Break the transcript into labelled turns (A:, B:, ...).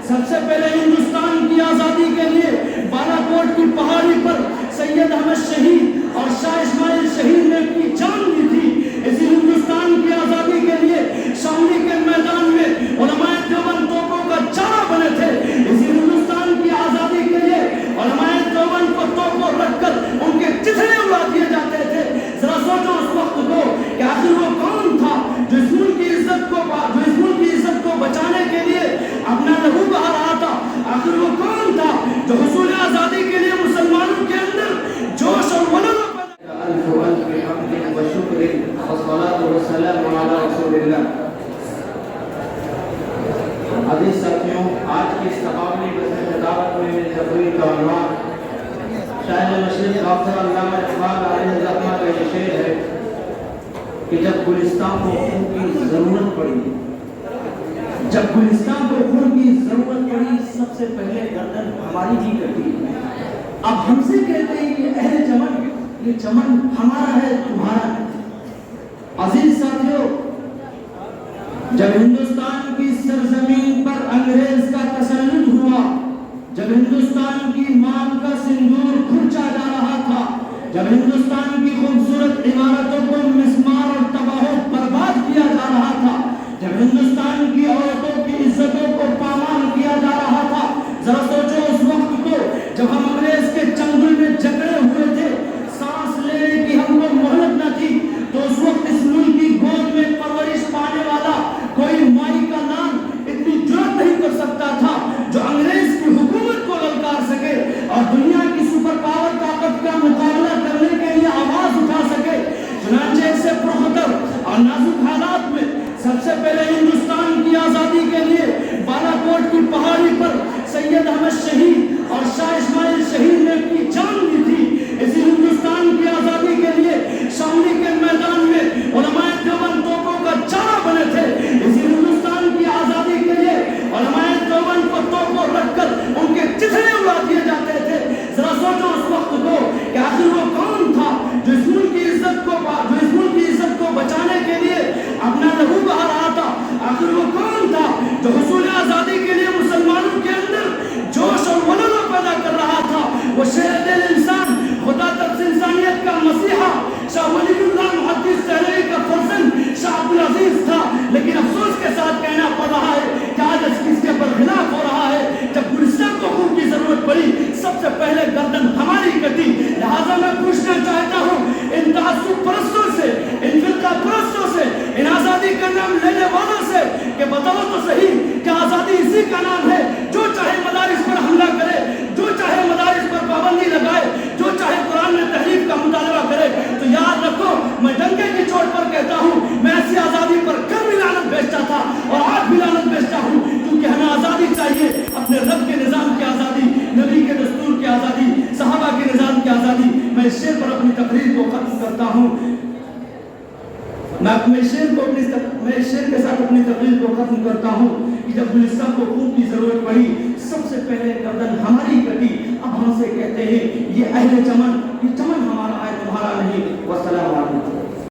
A: سب سے پہلے ہندوستان کی آزادی کے لیے بالاکوٹ کی پہاڑی پر سید احمد شہید اور شاہ اسماعیل شہید نے اپنی جان دی تھی۔ اسی ہندوستان کی آزادی کے لیے شاملی کے میدان میں علماء دیوبند توپوں کا چارہ بنے تھے۔ اسی ہندوستان کی آزادی کے لیے علماء دیوبند کو توپوں رکھ کر ان کے چتھڑے اڑا دیے جاتے تھے۔ ذرا سوچو اس وقت کو کہ آخر وہ کون تھا جو اس ملک کی عزت کو بچانے کے لیے اپنا لہو بہا رہا تھا؟ آخر وہ کون تھا جو حصول آزادی کے لیے مسلمانوں کے اندر جوش اور ولولہ
B: عزیز ساتھیوں، آج کی اس تقابلی بزم خطابت میں میری تقریر کا عنوان شاعر مشرق ڈاکٹر علامہ اقبال علیہ الرحمہ کا یہ شعر ہے کہ جب گلستان کو خون کی ضرورت پڑی، جب گلستان کو خون کی ضرورت پڑی، سب سے پہلے گردن ہماری ہی کٹی۔ اب ہم سے کہتے ہیں کہ اہل چمن، یہ چمن ہمارا ہے، تمہارا ہے۔ عزیز ساتھیوں، جب ہندوستان کی سرزمین پر انگریز کا تسلط ہوا، جب ہندوستان کی ماں کا سندور کھرچا جا رہا تھا، جب ہندوستان کی خوبصورت عمارتوں کو مسمار اور تباہ و برباد کیا جا رہا تھا، جب ہندوستان کی عورتوں کی عزتوں کو پامال کیا جا رہا تھا، ذرا سوچو اس وقت کو جب ہم انگریز کے چنگل میں جکڑے ہوئے تھے، سانس لینے کی ہم کو مہلت نہ تھی، تو اس وقت اس ملک کی گود میں پرورش پانے والا کوئی مائی کا نام اتنی جرأت نہیں کر سکتا تھا جو انگریز کی حکومت کو للکار سکے اور دنیا کی سپر پاور طاقت کا مقابلہ کرنے کے لیے آواز اٹھا سکے۔ چنانچہ ایسے پرخطر اور نازک حالات میں سب سے پہلے ہندوستان کی آزادی کے لیے بالاکوٹ کی پہاڑی پر سید احمد شہید اور شاہ اسماعیل شہید نے اپنی جان دی تھی۔ اسی ہندوستان کی آزادی کے لیے شاملی کے میدان میں علماء دیوبند توپوں کا چارہ بنے تھے۔ اسی ہندوستان کی آزادی کے لیے علماء دیوبند کو توپوں رکھ کر ان کے چتھڑے اڑا دیے جاتے تھے۔ ذرا سوچو اس وقت کو کہ آخر وہ کون تھا جو اس ملک کی عزت کو بچانے کے لیے اپنا لہو بہا رہا تھا؟ آخر وہ کون تھا جو حصول آزادی کے لیے مسلمانوں کے اندر جوش اور ولولہ پیدا کر رہا تھا؟ وہ شیر دل انسان، خدا طرز انسانیت کا مسیحا، شاہ ولی اللہ محدث دہلوی کا فرزند شاہ عبدالعزیز تھا۔ لیکن افسوس کے ساتھ کہنا پڑ رہا ہے کہ آج اس کے برخلاف ہو رہا ہے۔ جب گلستان کو خون کی ضرورت پڑی، سب سے پہلے گردن ہماری کٹی۔ لہٰذا میں پوچھنا چاہتا ہوں ان تعصب پرستوں سے، ان فرقہ پرستوں سے، ان آزادی کا نام لینے والوں سے کہ بتاؤ تو صحیح کہ آزادی اسی کا نام ہے جو چاہے مدارس پر حملہ کرے، جو چاہے مدارس پر پابندی لگائے، جو چاہے قرآن میں تحریف کا مطالبہ کرے؟ تو یاد رکھو، میں ڈنکے کی چوٹ پر کہتا ہوں، میں ایسی آزادی پر کل بھی لعنت بھیجتا تھا اور آج بھی لعنت بھیجتا ہوں، کیونکہ ہمیں آزادی چاہیے، اپنے رب کے نظام کی آزادی، نبی کے دستور کی آزادی، صحابہ کے نظام کی آزادی۔ میں اس شعر پر اپنی تقریر کو ختم کرتا ہوں۔ میں اس شعر کے ساتھ اپنی تقریر کو ختم کرتا ہوں کہ جب گلستان کو خون کی ضرورت پڑی، سب سے پہلے گردن ہماری کٹی۔ اب ہم سے کہتے ہیں یہ اہل چمن، یہ چمن ہمارا ہے، تمہارا نہیں۔ والسلام علیکم۔